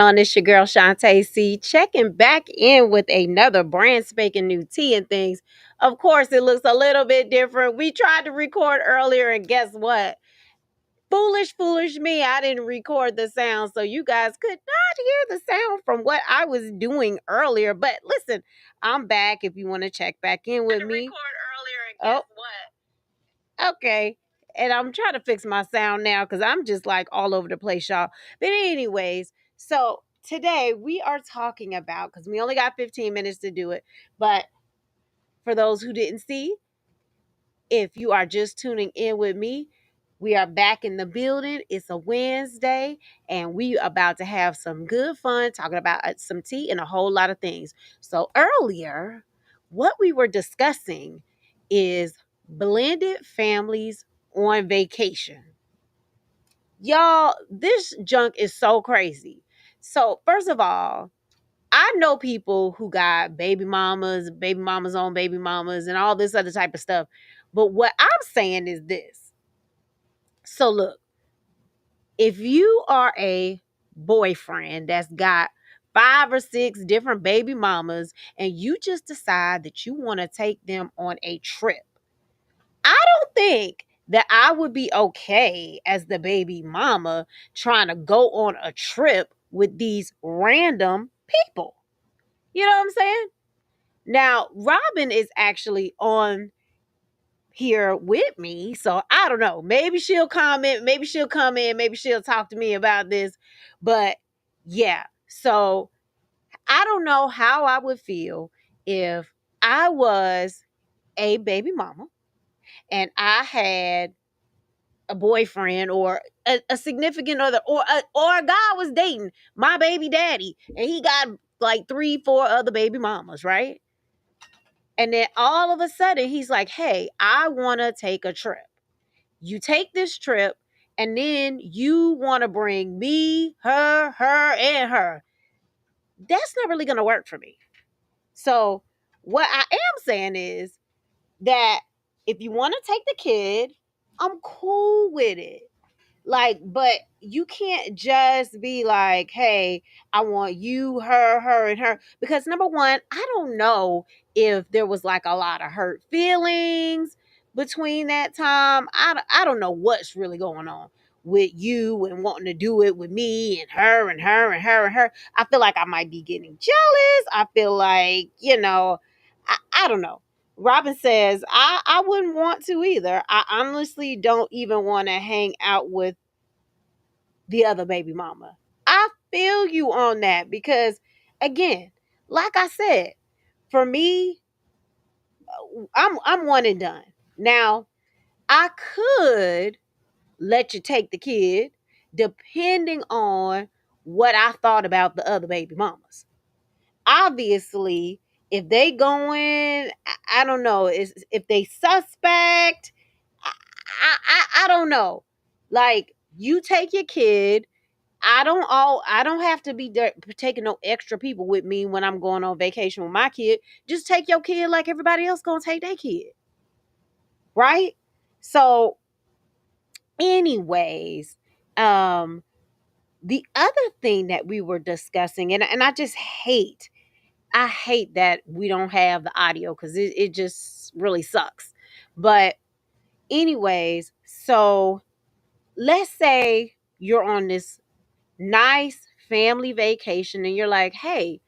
On it's your girl Shantae C checking back in with another brand spanking new tea and things. Of course, it looks a little bit different. We tried to record earlier, and guess what? Foolish me. I didn't record the sound, so you guys could not hear the sound from what I was doing earlier. But listen, I'm back if you want to check back in with me. Record earlier, and guess what? Okay. And I'm trying to fix my sound now because I'm just like all over the place, y'all. But, anyways, so today we are talking about, because we only got 15 minutes to do it, but for those who didn't see, if you are just tuning in with me, we are back in the building. It's a Wednesday, and we about to have some good fun talking about some tea and a whole lot of things. So earlier, what we were discussing is blended families on vacation. Y'all, this junk is so crazy. So, first of all, I know people who got baby mamas on baby mamas, and all this other type of stuff. But what I'm saying is this. So, look, if you are a boyfriend that's got 5 or 6 different baby mamas and you just decide that you want to take them on a trip, I don't think that I would be okay as the baby mama trying to go on a trip with these random people. You know what I'm saying? Now, Robin is actually on here with me, so I don't know. Maybe she'll comment, maybe she'll come in, maybe she'll talk to me about this. But yeah, so I don't know how I would feel if I was a baby mama and I had a boyfriend or a significant other or a guy was dating my baby daddy and he got like 3 4 other baby mamas, right? And then all of a sudden he's like, hey, I want to take a trip. You take this trip and then you want to bring me, her and her. That's not really going to work for me. So what I am saying is that if you want to take the kid, I'm cool with it. Like, but you can't just be like, hey, I want you, her, and her. Because number one, I don't know if there was like a lot of hurt feelings between that time. I don't know what's really going on with you and wanting to do it with me and her and her and her and her. I feel like I might be getting jealous. I feel like, I don't know. Robin says, I wouldn't want to either. I honestly don't even want to hang out with the other baby mama. I feel you on that because, again, like I said, for me, I'm one and done. Now, I could let you take the kid depending on what I thought about the other baby mamas. Obviously, if they going, I don't know, if they suspect, I don't know. Like, you take your kid. I don't have to be there, taking no extra people with me when I'm going on vacation with my kid. Just take your kid like everybody else gonna take their kid. Right? So, anyways, um, the other thing that we were discussing, and I hate that we don't have the audio because it just really sucks. But anyways, so let's say you're on this nice family vacation and you're like, hey,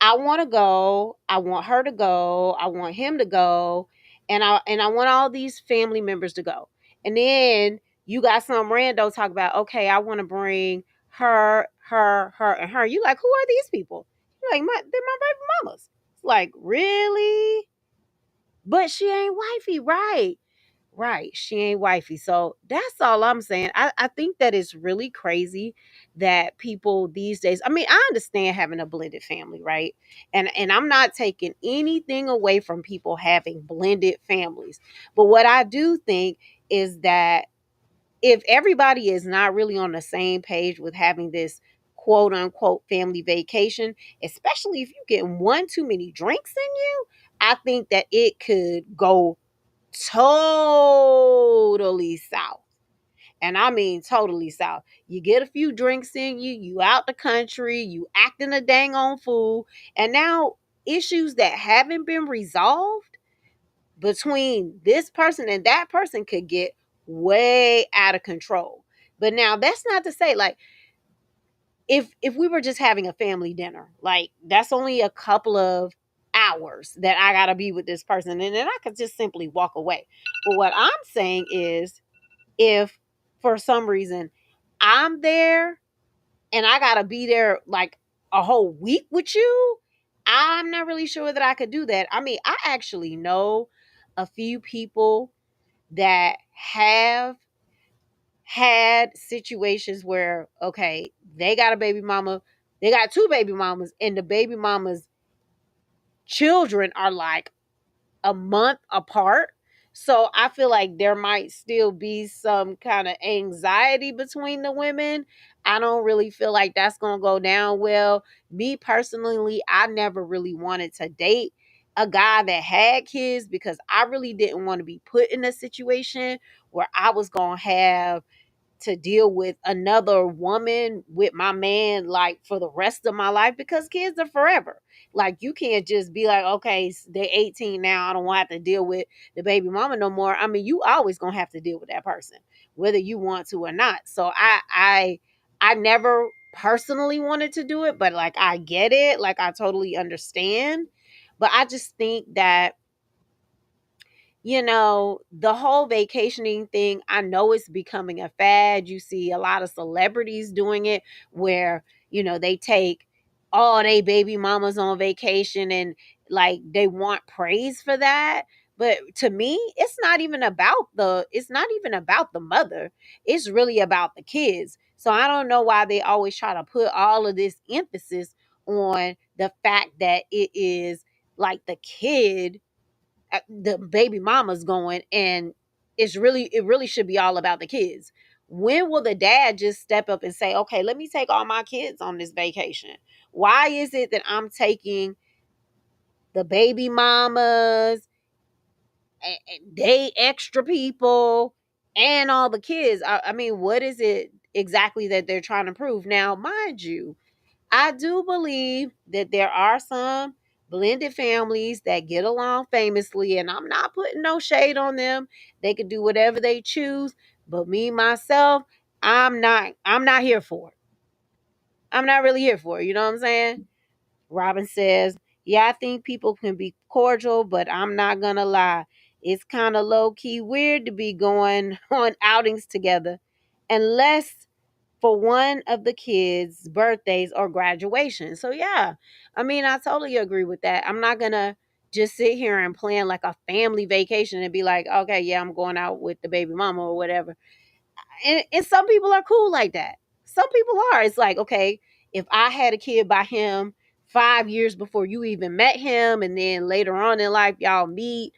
I want to go, I want her to go, I want him to go, and I want all these family members to go. And then you got some rando talk about, okay, I want to bring her, and her. You like, who are these people? You're like, they're my baby mamas. It's like, really? But she ain't wifey, right? Right. She ain't wifey. So that's all I'm saying. I think that it's really crazy that people these days, I mean, I understand having a blended family, right? And I'm not taking anything away from people having blended families. But what I do think is that if everybody is not really on the same page with having this quote unquote family vacation, especially if you get one too many drinks in you, I think that it could go totally south. And I mean totally south. You get a few drinks in you, you out the country, you acting a dang on fool, and now issues that haven't been resolved between this person and that person could get way out of control. But now that's not to say, like, if we were just having a family dinner, like that's only a couple of hours that I gotta be with this person, and then I could just simply walk away. But what I'm saying is, if for some reason I'm there and I gotta be there like a whole week with you, I'm not really sure that I could do that. I mean, I actually know a few people that have had situations where, okay, they got a baby mama, they got two baby mamas, and the baby mama's children are like a month apart. So I feel like there might still be some kind of anxiety between the women. I don't really feel like that's going to go down well. Me personally, I never really wanted to date a guy that had kids because I really didn't want to be put in a situation where I was going to have to deal with another woman with my man like for the rest of my life, because kids are forever. Like, you can't just be like, okay, they're 18 now, I don't want to have to deal with the baby mama no more. I mean, you always gonna have to deal with that person whether you want to or not. So I never personally wanted to do it, but like I get it, like I totally understand. But I just think that, the whole vacationing thing, I know it's becoming a fad. You see a lot of celebrities doing it where, they take all they baby mamas on vacation and like they want praise for that. But to me, it's not even about the mother. It's really about the kids. So I don't know why they always try to put all of this emphasis on the fact that it is like the kid, the baby mama's going, and it really should be all about the kids. When will the dad just step up and say, okay, let me take all my kids on this vacation? Why is it that I'm taking the baby mamas, they extra people, and all the kids? I mean, what is it exactly that they're trying to prove? Now, mind you, I do believe that there are some blended families that get along famously, and I'm not putting no shade on them. They can do whatever they choose, but me myself, I'm not here for it. I'm not really here for it. You know what I'm saying? Robin says, "Yeah, I think people can be cordial, but I'm not gonna lie. It's kind of low key weird to be going on outings together, unless for one of the kids' birthdays or graduation." So yeah, I mean, I totally agree with that. I'm not gonna just sit here and plan like a family vacation and be like, okay, yeah, I'm going out with the baby mama or whatever. And some people are cool like that. Some people are. It's like, okay, if I had a kid by him 5 years before you even met him, and then later on in life y'all meet,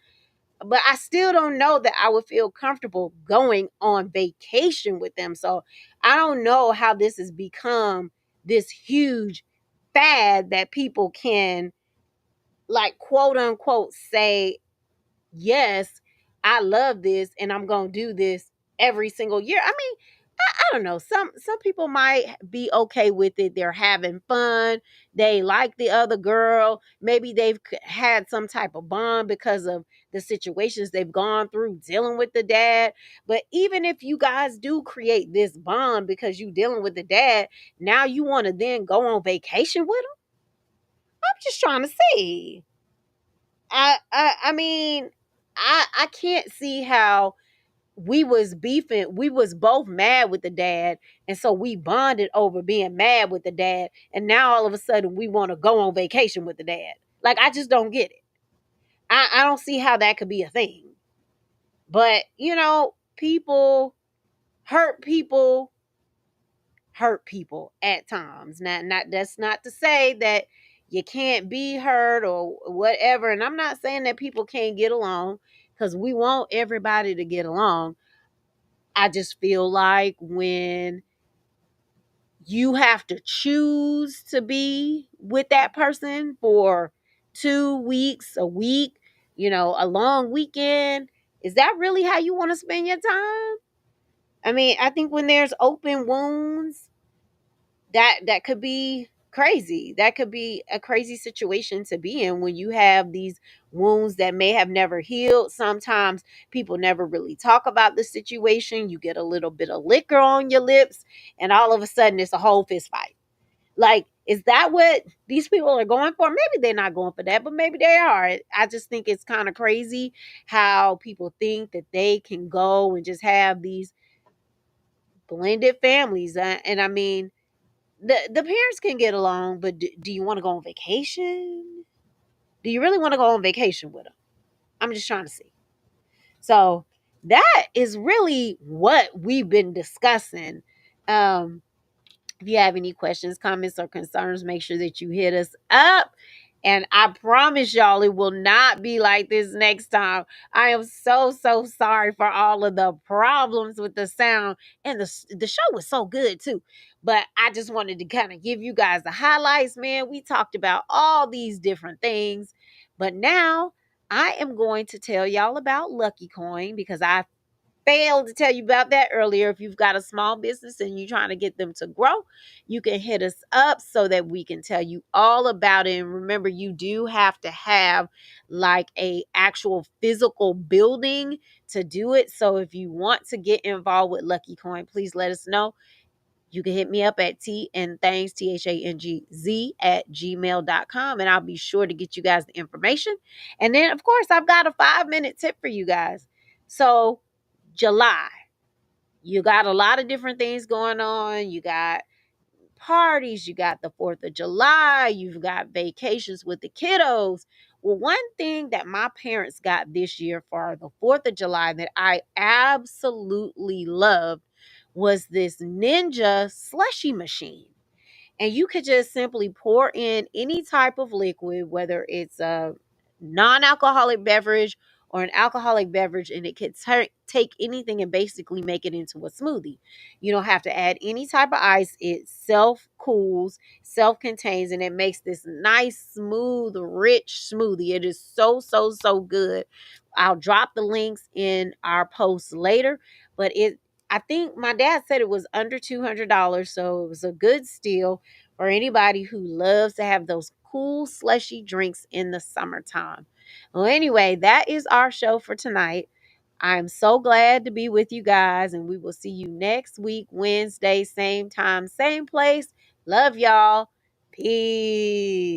but I still don't know that I would feel comfortable going on vacation with them. So I don't know how this has become this huge fad that people can, like, quote unquote, say, yes, I love this and I'm going to do this every single year. I mean, I don't know. Some people might be okay with it. They're having fun. They like the other girl. Maybe they've had some type of bond because of the situations they've gone through dealing with the dad. But even if you guys do create this bond because you dealing with the dad, now you want to then go on vacation with him? I'm just trying to see. I mean, I can't see how we was both mad with the dad, and so we bonded over being mad with the dad, and now all of a sudden we want to go on vacation with the dad. Like, I just don't get it. I don't see how that could be a thing. But people hurt people hurt people at times. Not That's not to say that you can't be hurt or whatever, and I'm not saying that people can't get along, because we want everybody to get along. I just feel like when you have to choose to be with that person for 2 weeks, a week, a long weekend, is that really how you want to spend your time? I mean, I think when there's open wounds, that could be crazy. That could be a crazy situation to be in when you have these wounds that may have never healed. Sometimes people never really talk about the situation. You get a little bit of liquor on your lips, and all of a sudden it's a whole fist fight. Like, is that what these people are going for? Maybe they're not going for that, but maybe they are. I just think it's kind of crazy how people think that they can go and just have these blended families. And I mean, the parents can get along, but do you want to go on vacation? Do you really want to go on vacation with them? I'm just trying to see. So that is really what we've been discussing. Um, If you have any questions, comments, or concerns, make sure that you hit us up. And I promise y'all, it will not be like this next time. I am so sorry for all of the problems with the sound. And the show was so good too. But I just wanted to kind of give you guys the highlights, man. We talked about all these different things. But now I am going to tell y'all about Lucky Coin because I failed to tell you about that earlier. If you've got a small business and you're trying to get them to grow, you can hit us up so that we can tell you all about it. And remember, you do have to have like a actual physical building to do it. So if you want to get involved with Lucky Coin, please let us know. You can hit me up at THANGZ at gmail.com, and I'll be sure to get you guys the information. And then, of course, I've got a 5-minute tip for you guys. So July, you got a lot of different things going on. You got parties, you got the 4th of July, you've got vacations with the kiddos. Well, one thing that my parents got this year for the 4th of July that I absolutely loved was this Ninja slushy machine. And you could just simply pour in any type of liquid, whether it's a non-alcoholic beverage or an alcoholic beverage, and it could take anything and basically make it into a smoothie. You don't have to add any type of ice. It self cools, self contains, and it makes this nice, smooth, rich smoothie. It is so good. I'll drop the links in our post later, but I think my dad said it was under $200, so it was a good steal for anybody who loves to have those cool slushy drinks in the summertime. Well, anyway, that is our show for tonight. I'm so glad to be with you guys, and we will see you next week, Wednesday, same time, same place. Love y'all. Peace.